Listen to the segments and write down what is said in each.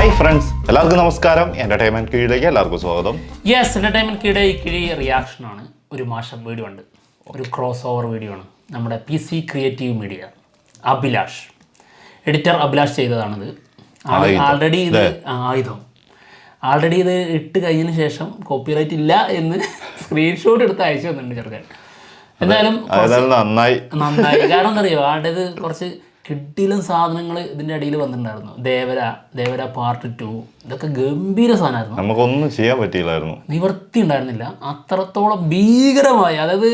Hi friends, എല്ലാവർക്കും നമസ്കാരം. Entertainment കീഴിലേക്ക് എല്ലാവർക്കും സ്വാഗതം. യെസ്, എന്റർടൈൻമെന്റ് കിഴി റിയാക്ഷനാണ്. ഒരു മാഷം വീഡിയോ ഉണ്ട്, ഒരു ക്രോസ് ഓവർ വീഡിയോ ആണ്. നമ്മുടെ PC creative media Abhilash, editor Abhilash ചെയ്തതാണിത്. ആൾറെഡി ഇത് ഇത് ഇട്ട് കഴിഞ്ഞതിന് ശേഷം കോപ്പിറൈറ്റ് ഇല്ല എന്ന് സ്ക്രീൻഷോട്ട് എടുത്ത് അയച്ചു തന്നിട്ടുണ്ട് ചെറുക്കൻ. എന്തായാലും നന്നായി. കാരണം എന്താ അറിയോ, ആളുടേത് കുറച്ച് കിട്ടിയിലും സാധനങ്ങൾ ഇതിൻ്റെ അടിയിൽ വന്നിട്ടുണ്ടായിരുന്നു. ദേവര പാർട്ട് 2 ഇതൊക്കെ ഗംഭീര സാധനമായിരുന്നു. നമുക്കൊന്നും ചെയ്യാൻ പറ്റിയില്ലായിരുന്നു, നിവർത്തി ഉണ്ടായിരുന്നില്ല. അത്രത്തോളം ഭീകരമായി, അതായത്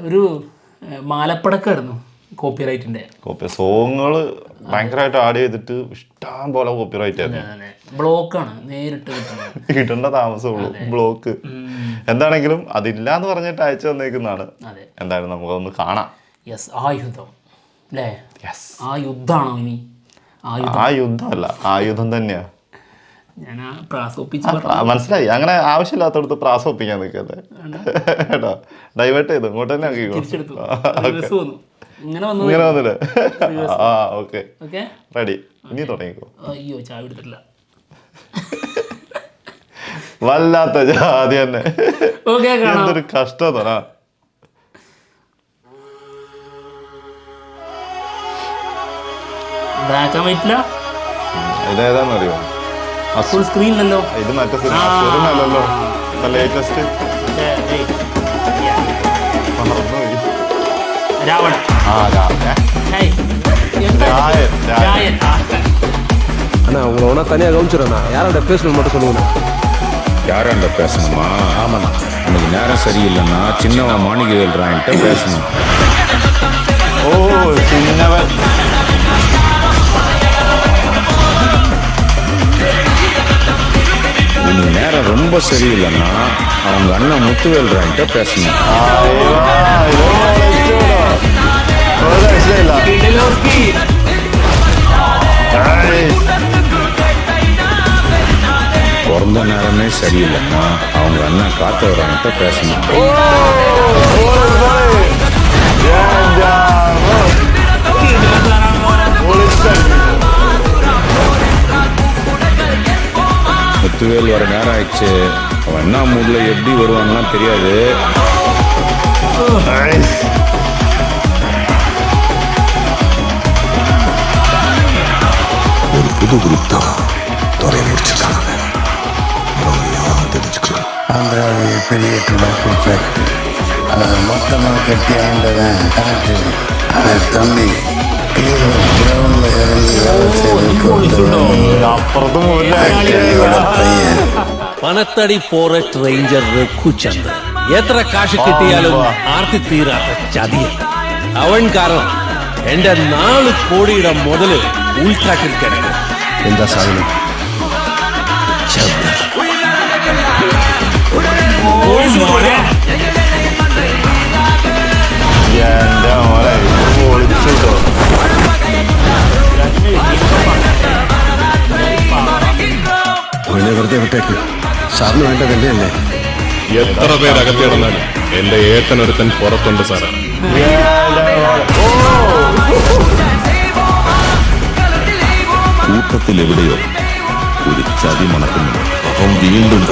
ഒരു മാലപ്പടക്കായിരുന്നു കോപ്പിറൈറ്റിൻ്റെ. സോങ്ങുകൾ ഭയങ്കരമായിട്ട് ആഡ് ചെയ്തിട്ട് ഇഷ്ടം പോലെ കോപ്പിറൈറ്റ് ആയിരുന്നു. ബ്ലോക്കാണ് നേരിട്ട് കിട്ടേണ്ട താമസമുള്ളൂ ബ്ലോക്ക്. എന്താണെങ്കിലും അതില്ല എന്ന് പറഞ്ഞിട്ട് അയച്ചു തന്നേക്കുന്നതാണ്. എന്തായാലും നമുക്കൊന്ന് കാണാം. യെസ്, ആയുധം അല്ലേ? ആ യുദ്ധാണോ ഇനി? ആ യുദ്ധമല്ല, ആയുധം തന്നെയാ. ഞാൻ മനസ്സിലായി. അങ്ങനെ ആവശ്യമില്ലാത്തടത്ത് പ്രാസം ഒപ്പിക്കാൻ നിൽക്കല്ലേ കേട്ടോ. ഡൈവേർട്ട് ചെയ്തു ഇങ്ങോട്ട് തന്നെ ഇങ്ങനെ വന്നില്ലേ? ആ ഓക്കെ, റെഡി. ഇനി തുടങ്ങിക്കോ. അയ്യോ, ചായ എടുത്തിട്ടില്ല. വല്ലാത്ത ജാതി തന്നെ. എന്തൊരു കഷ്ടം തന്നെ. ഇതേതാന്നറിയോ? ഫുൾ സ്ക്രീനിലല്ലോ ഇത്. മറ്റേ സിനിമല്ലോ, ലേറ്റസ്റ്റ്. ராவண அண்ணா உங்களை ஒன்றா தனியாக கவனிச்சிடண்ணா. யாரோட பேசணும் மட்டும் சொல்லுங்கண்ணா. யாராண்ட பேசணுமா? ஆமாண்ணா, எனக்கு நேரம் சரியில்லைண்ணா. சின்னவன் மாணிக்கவேல்றான்ட்ட பேசணும். ஓ, சின்னவன். இன்னைக்கு நேரம் ரொம்ப சரியில்லைண்ணா. அவங்க அண்ணன் முத்துவேல்றான்ட்ட பேசணும். பிறந்த நேரமே சரியில்லைண்ணா. அவங்க அண்ணன் காத்தவரான்ட்ட பேசணும். முத்துவேல் வர நேரம் ஆயிடுச்சு. அவன் என்ன மூட்ல எப்படி வருவான்னா தெரியாது. ஒரு புது குரூப் தான் துறையை முடிச்சிருக்காங்க. தெரிஞ்சுக்கலாம். ஆந்திராவில் பெரிய டொபாக்கோ ஃபேக்ட்ரி மொத்தமாக கட்டி ஆண்டவன் தம்பி கிரவுண்ட்ல இறங்கி வேலை പയ്യൻ പനത്തടി ഫോറസ്റ്റ് റേഞ്ചർ രഘുചന്ദ്രൻ. എത്ര കാശ് കിട്ടിയാലും ആർത്തി തീരാത്ത ചതിയൻ. അവൻ കാരണം എന്റെ 4 കോടിയുടെ മുതല് ഉൾക്കാട്ടിൽ കിടക്കും. എന്താ സാധനം? വെറുതെ വിട്ടേക്ക്. സാറിന് വേണ്ടതല്ലേ അല്ലേ? എത്ര പേരകത്തിടന്നാലും എന്റെ ഏട്ടനൊരുത്തൻ പുറത്തുണ്ട് സാറേ. കൂട്ടത്തിലെവിടെയോ ഒരു ചതി മണക്കുന്നു. അവൻ വീണ്ടും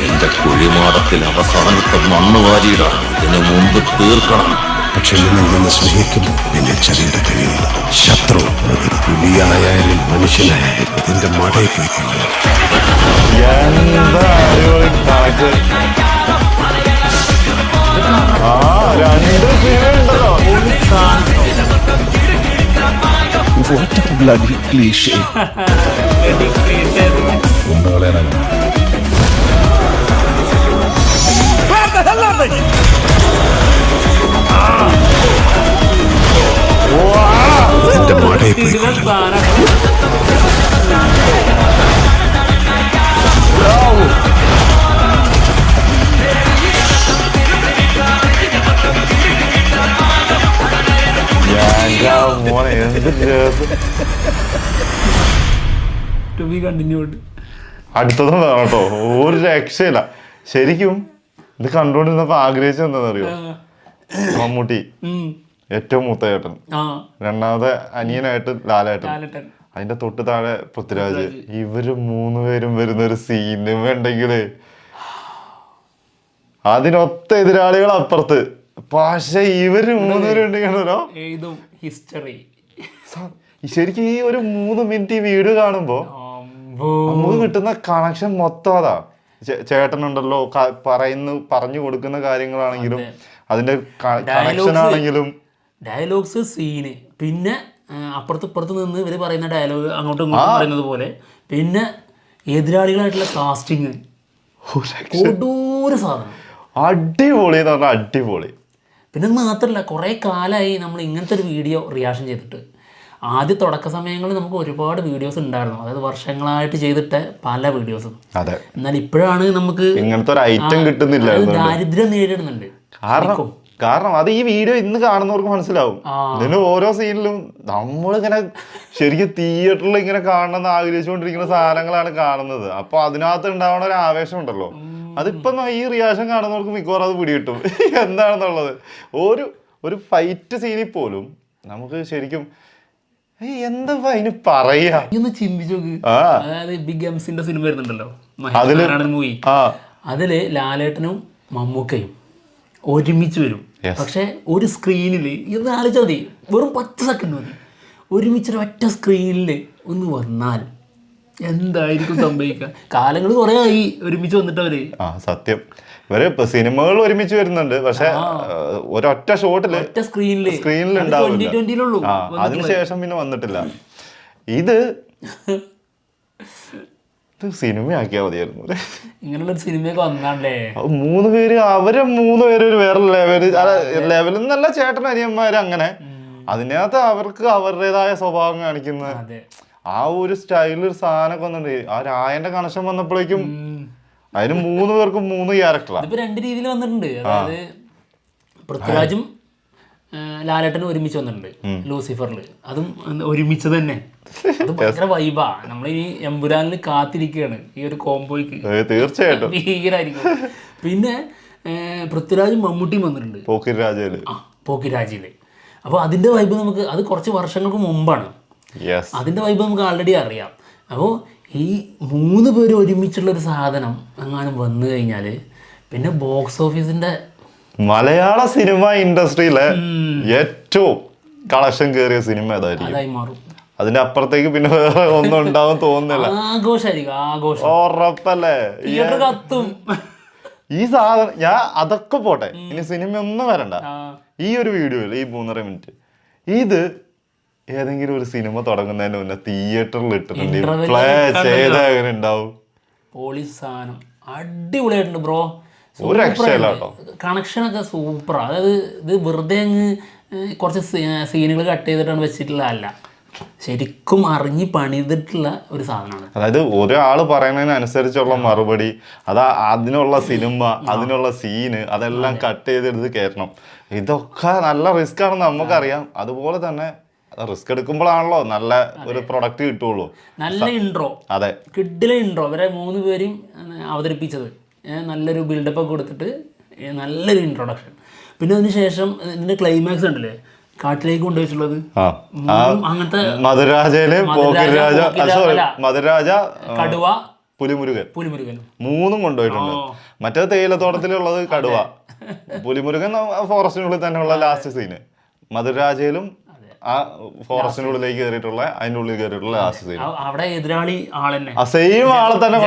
എന്റെ കുഴിമാടത്തിൽ അവസാനത്തെ മണ്ണ് വാരിയിടാണ്. ഇതിനു മുമ്പ് തീർക്കണം. പക്ഷെ നിന്ന് സ്നേഹിക്കും നിന്റെ ചതിയുടെ കഴിയില്ല. ശത്രു പുലിയായാലും മനുഷ്യനായാലും ഇതിന്റെ മടയിൽ പോയിക്കൊള്ളു. What a bloody cliche. ഇതിന്റെ മടയിൽ പോയിക്കൊള്ളു. അടുത്തതും വേണം കേട്ടോ, ഒരു രക്ഷയില്ല. ശരിക്കും ഇത് കണ്ടുകൊണ്ടിരുന്നപ്പോ ആഗ്രഹിച്ചത് എന്താണെന്നറിയോ? മമ്മൂട്ടി ഏറ്റവും മൂത്ത ചേട്ടൻ, രണ്ടാമത്തെ അനിയനായിട്ട് ലാലേട്ടൻ. അതിന്റെ തൊട്ട് താഴെ പൃഥ്വിരാജ്. ഇവര് 3 പേരും വരുന്ന ഒരു സിനിമ ഉണ്ടെങ്കില് അതിനൊത്ത എതിരാളികൾ അപ്പുറത്ത്. പക്ഷെ ഇവര് 3 പേരും ഉണ്ടെങ്കിലോ ഹിസ്റ്ററി. ശരിക്കും ഈ ഒരു 3 മിനിറ്റ് ഈ വീഡിയോ കാണുമ്പോ നമുക്ക് കിട്ടുന്ന കണക്ഷൻ മൊത്തം അതാ. ചേട്ടനുണ്ടല്ലോ പറഞ്ഞു കൊടുക്കുന്ന കാര്യങ്ങളാണെങ്കിലും അതിന്റെ കണക്ഷൻ ആണെങ്കിലും ഡയലോഗ്സ്, സീന്, പിന്നെ അപ്പുറത്ത് നിന്ന് ഇവര് പറയുന്ന ഡയലോഗ് അങ്ങോട്ടും ഇങ്ങോട്ടും പറയുന്നത് പോലെ, പിന്നെ എതിരാളികളായിട്ടുള്ള കാസ്റ്റിങ്, കൊടൂര സാധനം, അടിപൊളി എന്ന് പറഞ്ഞാൽ അടിപൊളി. പിന്നെ മാത്രമല്ല കുറേ കാലമായി നമ്മൾ ഇങ്ങനത്തെ ഒരു വീഡിയോ റിയാക്ഷൻ ചെയ്തിട്ട്. ആദ്യ തുടക്ക സമയങ്ങളിൽ നമുക്ക് ഒരുപാട് വീഡിയോസ് ഉണ്ടായിരുന്നു, അതായത് വർഷങ്ങളായിട്ട് ചെയ്തിട്ട് പല വീഡിയോസും. എന്നാൽ ഇപ്പോഴാണ് നമുക്ക് ഇങ്ങനത്തെ ഒരു ഐറ്റം കിട്ടുന്നില്ല, ദാരിദ്ര്യം നേരിടുന്നുണ്ട്. കാരണം അത് ഈ വീഡിയോ ഇന്ന് കാണുന്നവർക്ക് മനസ്സിലാവും. ഇതിന് ഓരോ സീനിലും നമ്മളിങ്ങനെ ശരിക്കും തിയേറ്ററിൽ ഇങ്ങനെ കാണണമെന്ന് ആഗ്രഹിച്ചുകൊണ്ടിരിക്കുന്ന സാധനങ്ങളാണ് കാണുന്നത്. അപ്പൊ അതിനകത്ത് ഉണ്ടാവുന്ന ഒരു ആവേശം ഉണ്ടല്ലോ, അതിപ്പം ഈ റിയാക്ഷൻ കാണുന്നവർക്ക് മിക്കവാറും അത് പിടികിട്ടും എന്താണെന്നുള്ളത്. ഒരു ഫൈറ്റ് സീനിൽ പോലും നമുക്ക് ശരിക്കും എന്താ അതിന് പറയാ ചിന്തിച്ചു നോക്ക്. അതായത് ബിഗ് എംസിന്റെ സിനിമ വരുന്നുണ്ടല്ലോ, മൂവി, അതില് ലാലേട്ടനും മമ്മൂക്കയും ഒരുമിച്ച് വരും. പക്ഷെ ഒരു സ്ക്രീനില് ഇത് ആലോചിച്ചാൽ മതി, വെറും 10 സെക്കൻഡ് മതി, ഒരുമിച്ചൊരു ഒറ്റ സ്ക്രീനിൽ ഒന്ന് വന്നാൽ എന്തായിരിക്കും സംഭവിക്കുക? കാലങ്ങൾ കുറെ ആയി ഒരുമിച്ച് വന്നിട്ടവര്. സത്യം, ഇവര് സിനിമകൾ ഒരുമിച്ച് വരുന്നുണ്ട്, പക്ഷെ ഒരൊറ്റ ഷോട്ടില് സ്ക്രീനിൽ ഉണ്ടാവില്ല. അതിനുശേഷം പിന്നെ വന്നിട്ടില്ല. ഇത് സിനിമയാക്കിയാ മതിയായിരുന്നു. ഇങ്ങനെയുള്ള സിനിമയൊക്കെ വന്നാണ്ടേ 3 പേര്, അവരെ 3 പേര് ഒരു വേറെ ലെവലിൽ നിന്നല്ല, ചേട്ടൻ അനിയന്മാര് അങ്ങനെ. അതിനകത്ത് അവർക്ക് അവരുടേതായ സ്വഭാവം കാണിക്കുന്ന ആ ഒരു സ്റ്റൈലിൽ ഒരു സാധനമൊക്കെ വന്നിട്ടുണ്ട്. ആ രായന്റെ കണക്ഷൻ വന്നപ്പോഴേക്കും അതിന് 3 പേർക്കും 3 ക്യാരക്ടറാണ്. ഇപ്പൊ 2 രീതിയിൽ വന്നിട്ടുണ്ട്. അതായത് പൃഥ്വിരാജും ലാലേട്ടനും ഒരുമിച്ച് വന്നിട്ടുണ്ട് ലൂസിഫറിൽ, അതും ഒരുമിച്ച് തന്നെ. അത് ഭയങ്കര വൈബാ. നമ്മൾ ഈ എമ്പുരാനിൽ കാത്തിരിക്കുകയാണ് ഈ ഒരു കോംബോയ്ക്ക്, തീർച്ചയായിട്ടും ഭീകരായിരിക്കും. പിന്നെ പൃഥ്വിരാജും മമ്മൂട്ടിയും വന്നിട്ടുണ്ട് പോക്കിരാജില്. അപ്പോൾ അതിന്റെ വൈബ് നമുക്ക്, അത് കുറച്ച് വർഷങ്ങൾക്ക് മുമ്പാണ്, അതിന്റെ വൈബ് നമുക്ക് ആൾറെഡി അറിയാം. അപ്പോൾ ഈ 3 പേര് ഒരുമിച്ചുള്ള ഒരു സാധനം എങ്ങാനും വന്നു കഴിഞ്ഞാല് പിന്നെ ബോക്സ് ഓഫീസിന്റെ മലയാള സിനിമ ഇൻഡസ്ട്രിയിലെ ഏറ്റവും കളക്ഷൻ കയറിയ സിനിമ അതായി മാറും. അതിന്റെ അപ്പുറത്തേക്ക് പിന്നെ വേറെ ഒന്നും ഉണ്ടാവും തോന്നുന്നില്ല. ആഘോഷം ഉറപ്പല്ലേ? ഈ സാധനം അതൊക്കെ പോട്ടെ, ഇനി സിനിമ ഒന്നും വരണ്ട. ഈ ഒരു വീഡിയോയിൽ ഈ 3.5 മിനിറ്റ് ഇത് ഏതെങ്കിലും ഒരു സിനിമ തുടങ്ങുന്നതിന് മുന്നേ തിയേറ്ററിൽ ഇട്ടിട്ടുണ്ട് പ്ലേ ചെയ്താൽ എങ്ങനെ ഉണ്ടാവും? പോലീസ് സാധനം അടിപൊളിയായിട്ടുണ്ട് ബ്രോ. ഒരു രക്ഷയില്ല കേട്ടോ, കണക്ഷനൊക്കെ സൂപ്പറാ. അതായത് ഇത് വെറുതെ അങ്ങ് കുറച്ച് സീനുകൾ കട്ട് ചെയ്തിട്ടാണ് വെച്ചിട്ടുള്ളതല്ല, ശരിക്കും അറിഞ്ഞ് പണിതിട്ടുള്ള ഒരു സാധനമാണ്. അതായത് ഒരാള് പറയുന്നതിനനുസരിച്ചുള്ള മറുപടി, അതിനുള്ള സിനിമ, അതിനുള്ള സീന്, അതെല്ലാം കട്ട് ചെയ്തെടുത്ത് കയറ്റണം. ഇതൊക്കെ നല്ല റിസ്ക് ആണെന്ന് നമുക്കറിയാം. അതുപോലെ തന്നെ റിസ്ക് എടുക്കുമ്പോഴാണല്ലോ നല്ല ഒരു പ്രൊഡക്റ്റ് കിട്ടുള്ളൂ. നല്ല ഇൻട്രോ, അതെ, കിഡിലെ ഇൻട്രോ. ഇവരെ 3 പേരും അവതരിപ്പിച്ചത് നല്ലൊരു ബിൽഡപ്പ് ഒക്കെ കൊടുത്തിട്ട് നല്ലൊരു ഇൻട്രൊഡക്ഷൻ. പിന്നെ അതിനുശേഷം ഇതിന്റെ ക്ലൈമാക്സ് ഉണ്ടല്ലേ, കാട്ടിലേക്ക് കൊണ്ടുവച്ചിട്ടുള്ളത്, അങ്ങനത്തെ മധുരാജ, കടുവ, പുലിമുരുകൻ 3 കൊണ്ടുപോയിട്ടുണ്ട്. മറ്റേ തേയിലത്തോട്ടത്തിലുള്ളത് കടുവ, പുലിമുരുകൻ ഫോറസ്റ്റിനുള്ളിൽ തന്നെയുള്ള ലാസ്റ്റ് സീന്, മധുരാജയിലും ആ ഫോറസ്റ്റിനുള്ളിലേക്ക് കയറിയിട്ടുള്ള അതിനുള്ളിൽ കയറിയിട്ടുള്ള ലാസ്റ്റ് സീൻ. അവിടെ എതിരാളി ആളെന്നെ സെയിം ആളെ തന്നെ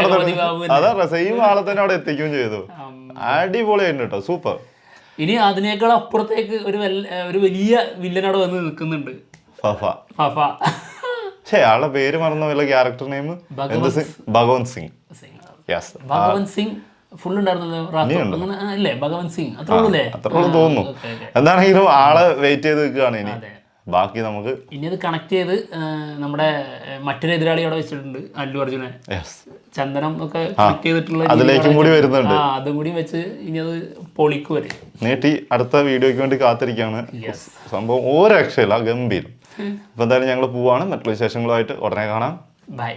സെയിം ആളെ തന്നെ അവിടെ എത്തിക്കുകയും ചെയ്തു. അടിപൊളിയായിരുന്നു കേട്ടോ, സൂപ്പർ. ഇനി അതിനേക്കാൾ അപ്പുറത്തേക്ക് ഒരു വലിയ വില്ലൻ അവിടെ വന്ന് നിൽക്കുന്നുണ്ട്, ഫഫ. ആളുടെ പേര് മറന്ന വല്ല character name Bhagwant Singh. Bhagwant Singh full ഉണ്ടായിരുന്നല്ലോ അല്ലേ? ഭഗവന്ത് സിംഗ് അത്രേ തോന്നുന്നു. എന്താണെങ്കിലും ആള് വെയിറ്റ് ചെയ്ത് നിൽക്കുകയാണ്. ഇനി ബാക്കി നമുക്ക് ഇനി അത് കണക്ട് ചെയ്ത് നമ്മുടെ മറ്റൊരു എതിരാളി അവിടെ വെച്ചിട്ടുണ്ട്, അല്ലു അർജുനെ, ചന്ദനം ഒക്കെ കണക്ട് ചെയ്തിട്ടുള്ള അതിലേക്കും കൂടി വരുന്നുണ്ട്. അതും കൂടി വെച്ച് ഇനി അത് പൊളിക്ക് വരും. നീട്ടി അടുത്ത വീഡിയോയ്ക്ക് വേണ്ടി കാത്തിരിക്കുകയാണ്. സംഭവം ഒരു രക്ഷയില്ല, ഗംഭീരം. അപ്പൊ എന്തായാലും ഞങ്ങൾ പോവാണ്. മറ്റുള്ള വിശേഷങ്ങളുമായിട്ട് ഉടനെ കാണാം. ബൈ.